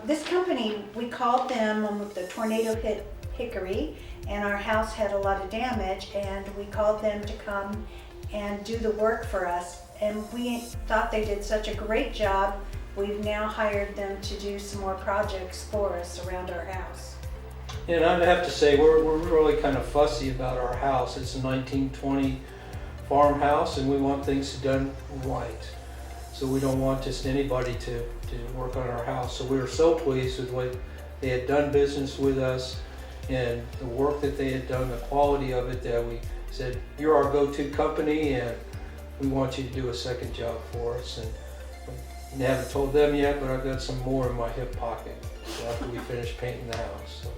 This company, we called them when the tornado hit Hickory and our house had a lot of damage, and we called them to come and do the work for us. And we thought they did such a great job, we've now hired them to do some more projects for us around our house. And I'd have to say, we're really kind of fussy about our house. It's a 1920 farmhouse, and we want things done right. So we don't want just anybody to work on our house. So we were so pleased with what they had done business with us and the work that they had done, the quality of it, that we said, you're our go-to company and we want you to do a second job for us. And I haven't told them yet, but I've got some more in my hip pocket after we finish painting the house. So.